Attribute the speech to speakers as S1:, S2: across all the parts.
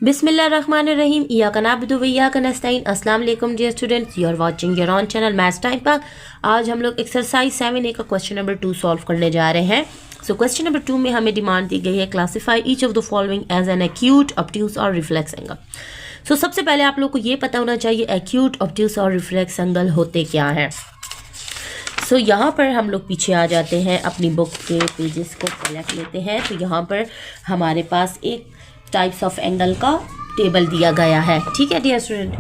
S1: बिस्मिल्लाहिर्रहमानिर्रहीम इय्याका नअबुदु व इय्याका नस्तईन। अस्सलाम वालेकुम dear students, you are watching your on channel Maths Time Pak. आज हम लोग एक्सरसाइज 7A का क्वेश्चन नंबर 2 सॉल्व करने जा रहे हैं। सो क्वेश्चन नंबर 2 में हमें डिमांड दी गई है classify each of the following as an acute, obtuse और रिफ्लेक्स एंगल। सो सबसे पहले आप लोग को ये पता होना चाहिए एक्यूट, ऑब्ट्यूज और रिफ्लेक्स एंगल होते क्या हैं। सो यहाँ पर हम लोग पीछे आ जाते हैं, अपनी बुक के पेजेस को सेलेक्ट लेते हैं। तो यहाँ पर हमारे पास एक टाइप्स ऑफ एंगल का टेबल दिया गया है, ठीक है डियर स्टूडेंट।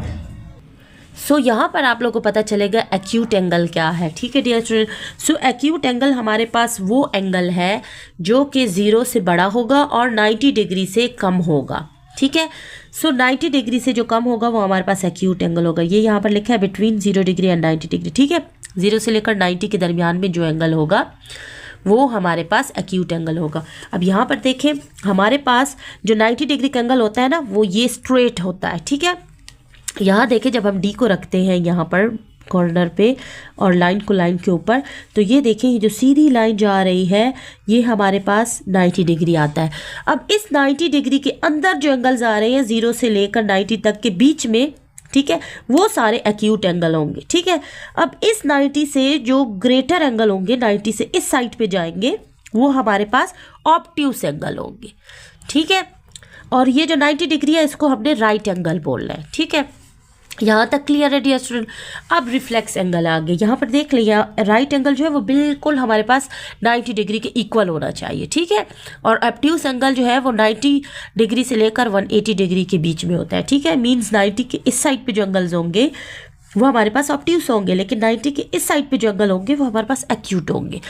S1: सो यहाँ पर आप लोगों को पता चलेगा एक्यूट एंगल क्या है, ठीक है डियर स्टूडेंट। सो एक्यूट एंगल हमारे पास वो एंगल है जो कि 0 से बड़ा होगा और 90 डिग्री से कम होगा, ठीक है। सो 90 डिग्री से जो कम होगा वो हमारे पास एक्यूट एंगल होगा। ये यहाँ पर लिखा है बिटवीन 0 डिग्री एंड 90 डिग्री, ठीक है। 0 से लेकर 90 के दरमियान में जो एंगल होगा वो हमारे पास एक्यूट एंगल होगा। अब यहाँ पर देखें, हमारे पास जो 90 डिग्री का एंगल होता है ना, वो ये स्ट्रेट होता है, ठीक है। यहाँ देखें, जब हम डी को रखते हैं यहाँ पर कॉर्नर पे और लाइन को लाइन के ऊपर, तो ये देखें ये जो सीधी लाइन जा रही है ये हमारे पास 90 डिग्री आता है। अब इस 90 डिग्री के अंदर जो एंगल्स आ रहे हैं 0 से लेकर 90 तक के बीच में, ठीक है, वो सारे एक्यूट एंगल होंगे, ठीक है। अब इस 90 से जो ग्रेटर एंगल होंगे, 90 से इस साइड पे जाएंगे, वो हमारे पास ऑब्ट्यूज एंगल होंगे, ठीक है। और ये जो 90 डिग्री है इसको हमने राइट एंगल बोलना है, ठीक है। यहाँ तक क्लियर है डियर स्टूडेंट। अब रिफ्लेक्स एंगल आ गए। यहाँ पर देख लिया, राइट एंगल जो है वो बिल्कुल हमारे पास 90 डिग्री के इक्वल होना चाहिए, ठीक है। और ऑब्ट्यूज एंगल जो है वो 90 डिग्री से लेकर 180 डिग्री के बीच में होता है, ठीक है। मीन्स 90 के इस साइड पे जो एंगल्स होंगे वो हमारे पास ऑब्ट्यूज होंगे, लेकिन 90 के इस साइड पे जो एंगल होंगे वो हमारे पास एक्यूट होंगे।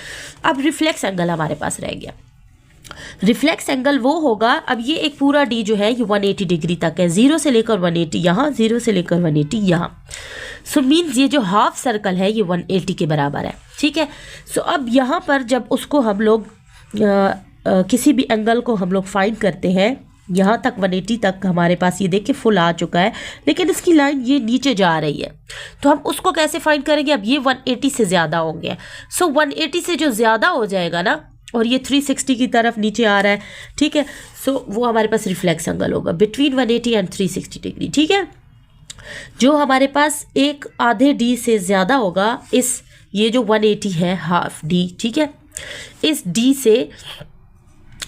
S1: अब रिफ्लेक्स एंगल हमारे पास रह गया। रिफ्लेक्स एंगल वो होगा, अब ये एक पूरा डी जो है ये 180 डिग्री तक है, 0 से लेकर 180 यहाँ, 0 से लेकर 180 यहाँ। सो मीन्स ये जो हाफ सर्कल है ये 180 के बराबर है, ठीक है। सो अब यहाँ पर जब उसको हम लोग किसी भी एंगल को हम लोग फाइंड करते हैं, यहाँ तक 180 तक हमारे पास ये देखिए फुल आ चुका है, लेकिन इसकी लाइन ये नीचे जा रही है, तो हम उसको कैसे फाइंड करेंगे। अब ये 180 से ज़्यादा हो गया। सो 180 से जो ज़्यादा हो जाएगा ना, और ये 360 की तरफ नीचे आ रहा है, ठीक है। सो वो हमारे पास रिफ्लेक्स एंगल होगा बिटवीन 180 एंड 360 डिग्री, ठीक है। जो हमारे पास एक आधे डी से ज़्यादा होगा, इस ये जो 180 है हाफ डी, ठीक है, इस डी से,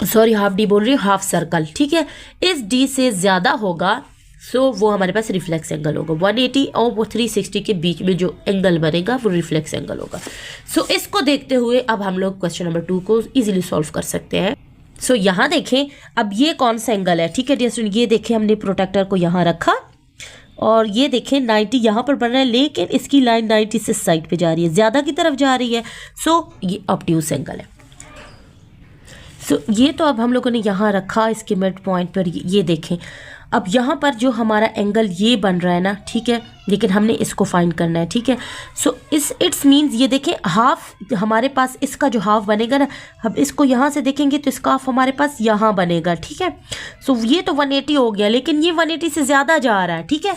S1: सॉरी हाफ डी बोल रही हूँ, हाफ सर्कल, ठीक है, इस डी से ज़्यादा होगा। सो वो हमारे पास रिफ्लेक्स एंगल होगा। 180 और वो 360 के बीच में जो एंगल बनेगा वो रिफ्लेक्स एंगल होगा। सो इसको देखते हुए अब हम लोग क्वेश्चन नंबर 2 को इजीली सॉल्व कर सकते हैं। सो यहाँ देखें, अब ये कौन सा एंगल है, ठीक है डियर स्टूडेंट। ये देखें, हमने प्रोटेक्टर को यहाँ रखा और ये देखें 90 यहाँ पर बन रहा है, लेकिन इसकी लाइन 90 से साइड पे जा रही है, ज़्यादा की तरफ जा रही है। सो ये ऑब्ट्यूज एंगल है। सो ये तो अब हम लोगों ने यहाँ रखा इसके मिड पॉइंट पर। ये देखें, अब यहाँ पर जो हमारा एंगल ये बन रहा है ना, ठीक है, लेकिन हमने इसको फाइंड करना है, ठीक है। सो इट्स मीन्स ये देखें हाफ हमारे पास, इसका जो हाफ बनेगा ना, अब इसको यहाँ से देखेंगे तो इसका हाफ हमारे पास यहाँ बनेगा, ठीक है। सो ये तो 180 हो गया, लेकिन ये 180 से ज़्यादा जा रहा है, ठीक है।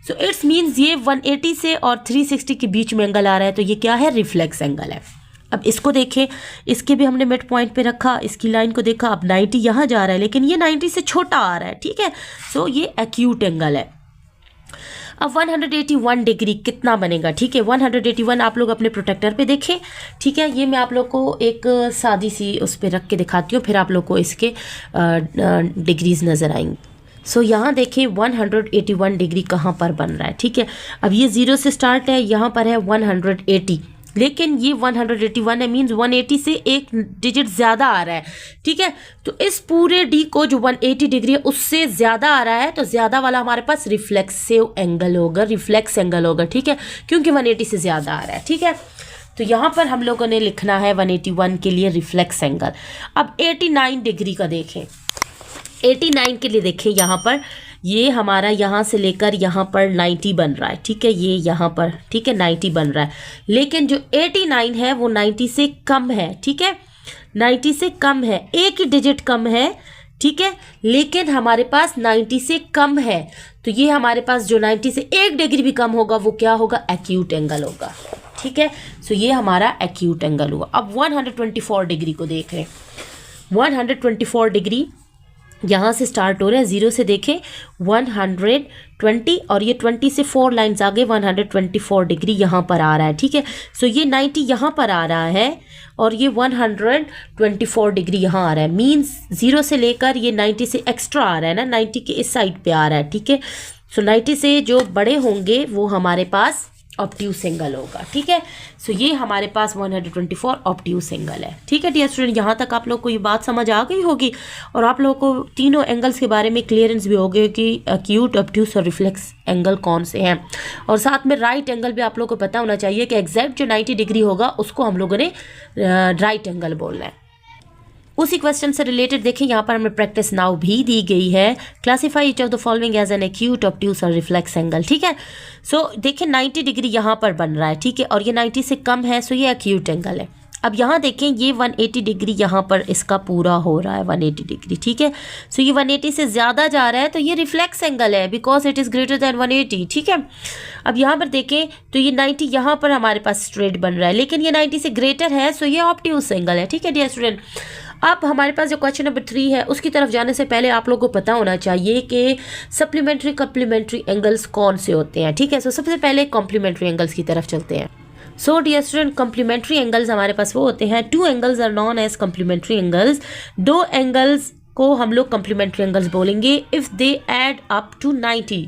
S1: सो इट्स मीन्स ये 180 से और 360 के बीच में एंगल आ रहा है, तो ये क्या है, रिफ्लेक्स एंगल है। अब इसको देखें, इसके भी हमने मिड पॉइंट पे रखा, इसकी लाइन को देखा, अब 90 यहाँ जा रहा है, लेकिन ये 90 से छोटा आ रहा है, ठीक है। सो ये एक्यूट एंगल है। अब 181 डिग्री कितना बनेगा, ठीक है। 181 आप लोग अपने प्रोटेक्टर पे देखें, ठीक है। ये मैं आप लोग को एक सादी सी उस पर रख के दिखाती हूँ, फिर आप लोग को इसके डिग्रीज नज़र आएंगे। सो यहाँ देखिए 181 डिग्री कहाँ पर बन रहा है, ठीक है। अब ये 0 से स्टार्ट है, यहाँ पर है 180, लेकिन ये 181 है, मीन्स 180 से एक डिजिट ज़्यादा आ रहा है, ठीक है। तो इस पूरे डी को जो 180 डिग्री है उससे ज़्यादा आ रहा है, तो ज़्यादा वाला हमारे पास रिफ्लेक्सिव एंगल होगा, रिफ्लेक्स एंगल होगा, ठीक है, क्योंकि 180 से ज़्यादा आ रहा है, ठीक है। तो यहाँ पर हम लोगों ने लिखना है 181 के लिए रिफ्लेक्स एंगल। अब 89 डिग्री का देखें, 89 के लिए देखें, यहाँ पर ये हमारा यहाँ से लेकर यहाँ पर 90 बन रहा है, ठीक है। ये यहाँ पर, ठीक है, 90 बन रहा है, लेकिन जो 89 है वो 90 से कम है, ठीक है, 90 से कम है, एक ही डिजिट कम है, ठीक है, लेकिन हमारे पास 90 से कम है, तो ये हमारे पास जो 90 से 1 डिग्री भी कम होगा वो क्या होगा, एक्यूट एंगल होगा, ठीक है। सो ये हमारा एक्यूट एंगल हुआ। अब 124 डिग्री को देख रहे हैं। 124 डिग्री यहाँ से स्टार्ट हो रहा है 0 से देखें 120 और ये 20 से 4 लाइन्स आगे 124 डिग्री यहाँ पर आ रहा है, ठीक है। सो ये 90 यहाँ पर आ रहा है और ये 124 डिग्री यहाँ आ रहा है, मीन्स 0 से लेकर ये 90 से एक्स्ट्रा आ रहा है ना, 90 के इस साइड पे आ रहा है, ठीक है। सो 90 से जो बड़े होंगे वो हमारे पास ऑब्ट्यूज एंगल होगा, ठीक है। सो ये हमारे पास 124 ऑब्ट्यूज एंगल है, ठीक है डियर स्टूडेंट। यहाँ तक आप लोग को ये बात समझ आ गई होगी और आप लोगों को तीनों एंगल्स के बारे में क्लियरेंस भी हो गई कि एक्यूट, ऑब्ट्यूज और रिफ्लेक्स एंगल कौन से हैं। और साथ में राइट एंगल भी आप लोगों को पता होना चाहिए कि एग्जैक्ट जो 90 डिग्री होगा उसको हम लोगों ने राइट एंगल बोलना है। उसी क्वेश्चन से रिलेटेड देखें, यहाँ पर हमें प्रैक्टिस नाउ भी दी गई है। Classify each of the following as an acute, obtuse और रिफ्लेक्स एंगल, ठीक है। सो देखिए 90 डिग्री यहाँ पर बन रहा है, ठीक है, और ये 90 से कम है, सो ये एक्यूट एंगल है। अब यहाँ देखें ये 180 डिग्री यहाँ पर इसका पूरा हो रहा है 180 डिग्री, ठीक है। सो ये 180 से ज़्यादा जा रहा है तो ये रिफ्लेक्स एंगल है because it is greater than 180, ठीक है। अब यहाँ पर देखें तो ये 90 यहाँ पर हमारे पास स्ट्रेट बन रहा है, लेकिन ये 90 से ग्रेटर है, सो ये ऑब्ट्यूज एंगल है, ठीक है डियर स्टूडेंट। अब हमारे पास जो क्वेश्चन नंबर 3 है उसकी तरफ जाने से पहले आप लोगों को पता होना चाहिए कि सप्लीमेंट्री कम्प्लीमेंट्री एंगल्स कौन से होते हैं, ठीक है। सो सबसे पहले कॉम्प्लीमेंट्री एंगल्स की तरफ चलते हैं। So dear student, complementary angles हमारे पास वो होते हैं, 2 angles are known as complementary angles. 2 angles को हम लोग कम्प्लीमेंट्री एंगल्स बोलेंगे if they add up to 90,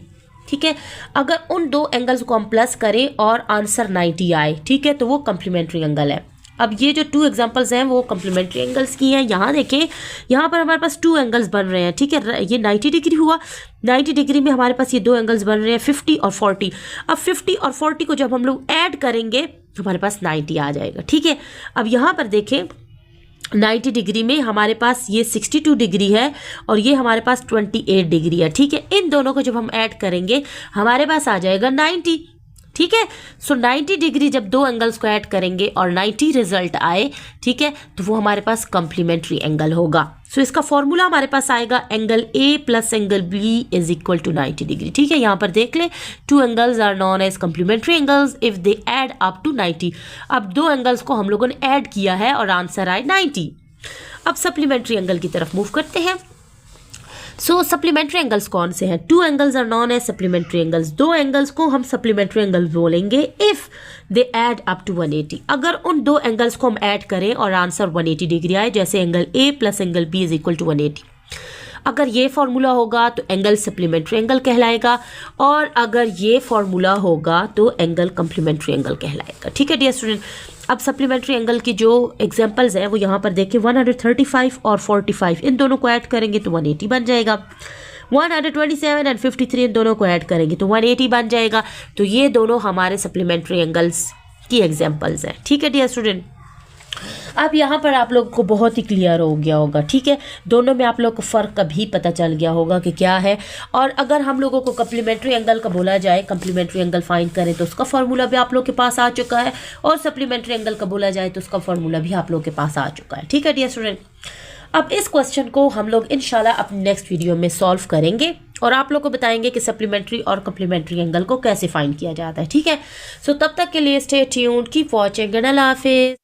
S1: ठीक है। अगर उन 2 एंगल्स को हम प्लस करें और आंसर 90 आए, ठीक है, तो वो कम्प्लीमेंट्री एंगल है। अब ये जो 2 एग्जांपल्स हैं वो कम्प्लीमेंट्री एंगल्स की हैं। यहाँ देखें, यहाँ पर हमारे पास 2 एंगल्स बन रहे हैं, ठीक है। ये 90 डिग्री हुआ, 90 डिग्री में हमारे पास ये 2 एंगल्स बन रहे हैं 50 और 40। अब 50 और 40 को जब हम लोग ऐड करेंगे तो हमारे पास 90 आ जाएगा, ठीक है। अब यहाँ पर देखें 90 डिग्री में हमारे पास ये 62 डिग्री है और ये हमारे पास 28 डिग्री है, ठीक है। इन दोनों को जब हम ऐड करेंगे हमारे पास आ जाएगा 90, ठीक है। सो 90 डिग्री जब 2 एंगल्स को ऐड करेंगे और 90 रिजल्ट आए, ठीक है, तो वो हमारे पास कम्प्लीमेंट्री एंगल होगा। सो इसका फॉर्मूला हमारे पास आएगा angle a plus angle b is equal to 90 degree, ठीक है। यहाँ पर देख लें 2 angles are known as complementary angles if they add up to 90। अब 2 एंगल्स को हम लोगों ने ऐड किया है और आंसर आए 90। अब सप्लीमेंट्री एंगल की तरफ मूव करते हैं। सो सप्लीमेंट्री एंगल्स कौन से हैं? 2 angles are known as supplementary angles. 2 angles को हम सप्लीमेंट्री एंगल्स बोलेंगे if they add up to 180। अगर उन 2 एंगल्स को हम ऐड करें और आंसर 180 डिग्री आए, जैसे angle a plus angle b is equal to 180। अगर ये फॉर्मूला होगा तो एंगल सप्लीमेंट्री एंगल कहलाएगा और अगर ये फॉर्मूला होगा तो एंगल कम्प्लीमेंट्री एंगल कहलाएगा, ठीक है डियर स्टूडेंट। अब सप्लीमेंट्री एंगल की जो एग्जांपल्स हैं वो यहाँ पर देखिए 135 और 45, इन दोनों को ऐड करेंगे तो 180 बन जाएगा। 127 एंड 53 इन दोनों को ऐड करेंगे तो 180 बन जाएगा। तो ये दोनों हमारे सप्लीमेंट्री एंगल्स की एग्जांपल्स हैं, ठीक है डियर स्टूडेंट। अब यहाँ पर आप लोगों को बहुत ही क्लियर हो गया होगा, ठीक है, दोनों में आप लोग को फ़र्क कभी पता चल गया होगा कि क्या है। और अगर हम लोगों को कम्प्लीमेंट्री एंगल का बोला जाए, कम्प्लीमेंट्री एंगल फाइंड करें तो उसका फार्मूला भी आप लोग के पास आ चुका है और सप्लीमेंट्री एंगल का बोला जाए तो उसका फार्मूला भी आप लोग के पास आ चुका है, ठीक है डियर स्टूडेंट। अब इस क्वेश्चन को हम लोग इंशाल्लाह अपने नेक्स्ट वीडियो में सॉल्व करेंगे और आप लोग को बताएंगे कि सप्लीमेंट्री और कम्प्लीमेंट्री एंगल को कैसे फाइंड किया जाता है, ठीक है। सो तब तक के लिए stay tuned, keep watching and अल्लाह हाफिज़।